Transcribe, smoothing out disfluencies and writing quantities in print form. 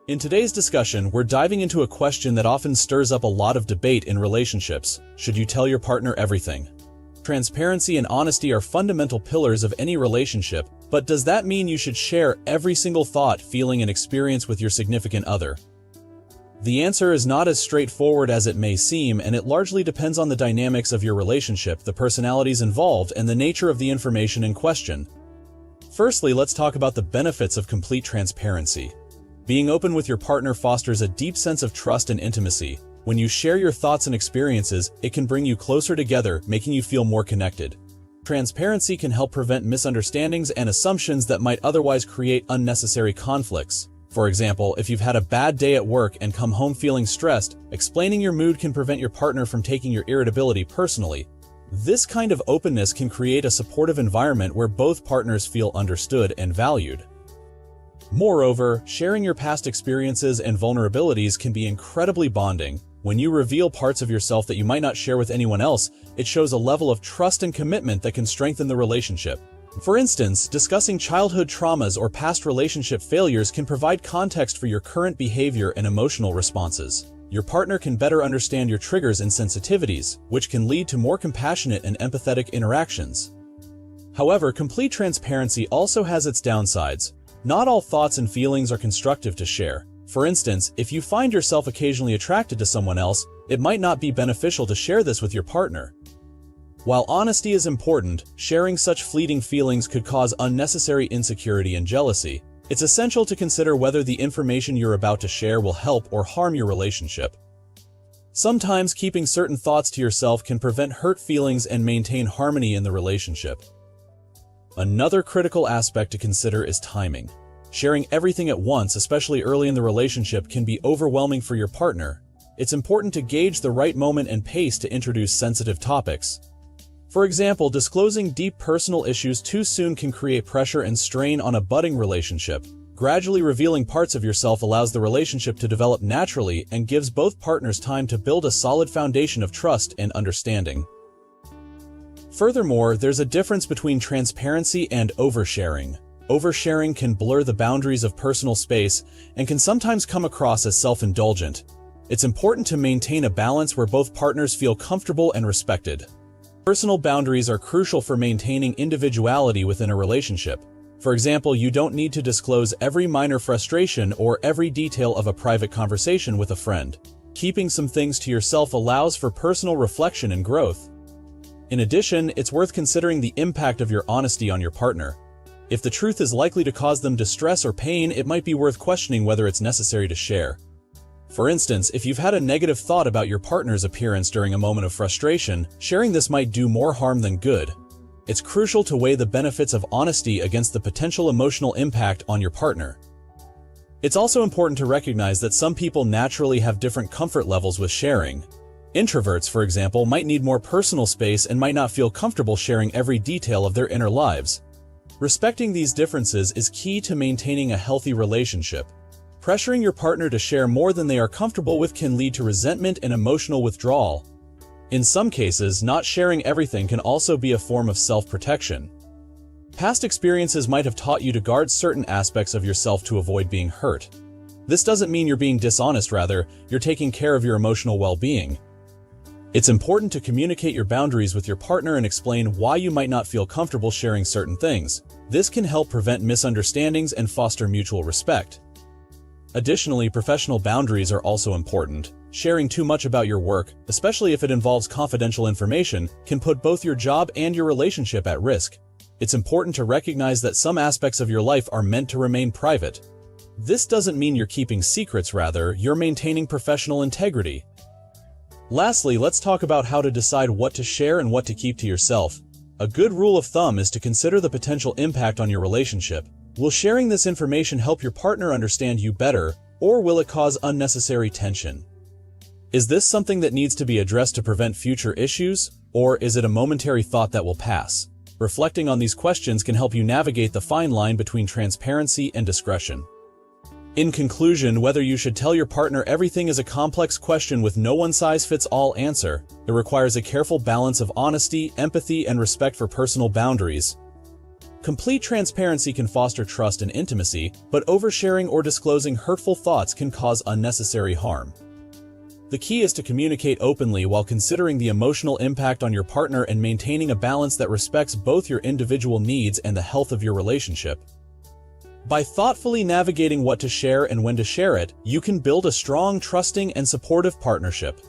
In today's discussion, we're diving into a question that often stirs up a lot of debate in relationships. Should you tell your partner everything? Transparency and honesty are fundamental pillars of any relationship, but does that mean you should share every single thought, feeling, and experience with your significant other? The answer is not as straightforward as it may seem, and it largely depends on the dynamics of your relationship, the personalities involved, and the nature of the information in question. Firstly, let's talk about the benefits of complete transparency. Being open with your partner fosters a deep sense of trust and intimacy. When you share your thoughts and experiences, it can bring you closer together, making you feel more connected. Transparency can help prevent misunderstandings and assumptions that might otherwise create unnecessary conflicts. For example, if you've had a bad day at work and come home feeling stressed, explaining your mood can prevent your partner from taking your irritability personally. This kind of openness can create a supportive environment where both partners feel understood and valued. Moreover, sharing your past experiences and vulnerabilities can be incredibly bonding. When you reveal parts of yourself that you might not share with anyone else, it shows a level of trust and commitment that can strengthen the relationship. For instance, discussing childhood traumas or past relationship failures can provide context for your current behavior and emotional responses. Your partner can better understand your triggers and sensitivities, which can lead to more compassionate and empathetic interactions. However, complete transparency also has its downsides. Not all thoughts and feelings are constructive to share. For instance, if you find yourself occasionally attracted to someone else, it might not be beneficial to share this with your partner. While honesty is important, sharing such fleeting feelings could cause unnecessary insecurity and jealousy. It's essential to consider whether the information you're about to share will help or harm your relationship. Sometimes keeping certain thoughts to yourself can prevent hurt feelings and maintain harmony in the relationship. Another critical aspect to consider is timing. Sharing everything at once, especially early in the relationship, can be overwhelming for your partner. It's important to gauge the right moment and pace to introduce sensitive topics. For example, disclosing deep personal issues too soon can create pressure and strain on a budding relationship. Gradually revealing parts of yourself allows the relationship to develop naturally and gives both partners time to build a solid foundation of trust and understanding. Furthermore, there's a difference between transparency and oversharing. Oversharing can blur the boundaries of personal space and can sometimes come across as self-indulgent. It's important to maintain a balance where both partners feel comfortable and respected. Personal boundaries are crucial for maintaining individuality within a relationship. For example, you don't need to disclose every minor frustration or every detail of a private conversation with a friend. Keeping some things to yourself allows for personal reflection and growth. In addition, it's worth considering the impact of your honesty on your partner. If the truth is likely to cause them distress or pain, it might be worth questioning whether it's necessary to share. For instance, if you've had a negative thought about your partner's appearance during a moment of frustration, sharing this might do more harm than good. It's crucial to weigh the benefits of honesty against the potential emotional impact on your partner. It's also important to recognize that some people naturally have different comfort levels with sharing. Introverts, for example, might need more personal space and might not feel comfortable sharing every detail of their inner lives. Respecting these differences is key to maintaining a healthy relationship. Pressuring your partner to share more than they are comfortable with can lead to resentment and emotional withdrawal. In some cases, not sharing everything can also be a form of self-protection. Past experiences might have taught you to guard certain aspects of yourself to avoid being hurt. This doesn't mean you're being dishonest, rather, you're taking care of your emotional well-being. It's important to communicate your boundaries with your partner and explain why you might not feel comfortable sharing certain things. This can help prevent misunderstandings and foster mutual respect. Additionally, professional boundaries are also important. Sharing too much about your work, especially if it involves confidential information, can put both your job and your relationship at risk. It's important to recognize that some aspects of your life are meant to remain private. This doesn't mean you're keeping secrets, rather, you're maintaining professional integrity. Lastly, let's talk about how to decide what to share and what to keep to yourself. A good rule of thumb is to consider the potential impact on your relationship. Will sharing this information help your partner understand you better, or will it cause unnecessary tension? Is this something that needs to be addressed to prevent future issues, or is it a momentary thought that will pass? Reflecting on these questions can help you navigate the fine line between transparency and discretion. In conclusion, whether you should tell your partner everything is a complex question with no one-size-fits-all answer. It requires a careful balance of honesty, empathy, and respect for personal boundaries. Complete transparency can foster trust and intimacy, but oversharing or disclosing hurtful thoughts can cause unnecessary harm. The key is to communicate openly while considering the emotional impact on your partner and maintaining a balance that respects both your individual needs and the health of your relationship. By thoughtfully navigating what to share and when to share it, you can build a strong, trusting, and supportive partnership.